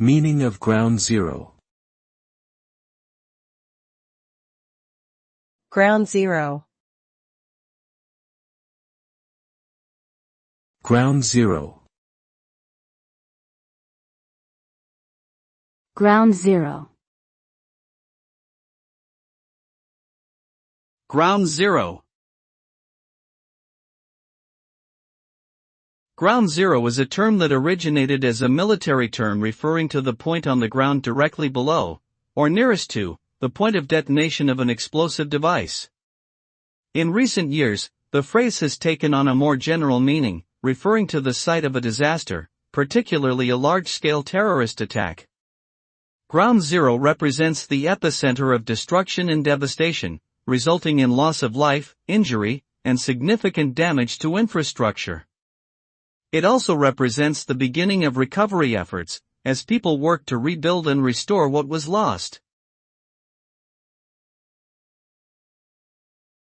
Meaning of Ground Zero. Ground zero. Ground Zero. Ground zero. Ground zero. Ground zero is a term that originated as a military term referring to the point on the ground directly below, or nearest to, the point of detonation of an explosive device. In recent years, the phrase has taken on a more general meaning, referring to the site of a disaster, particularly a large-scale terrorist attack. Ground zero represents the epicenter of destruction and devastation, resulting in loss of life, injury, and significant damage to infrastructure. It also represents the beginning of recovery efforts, as people work to rebuild and restore what was lost.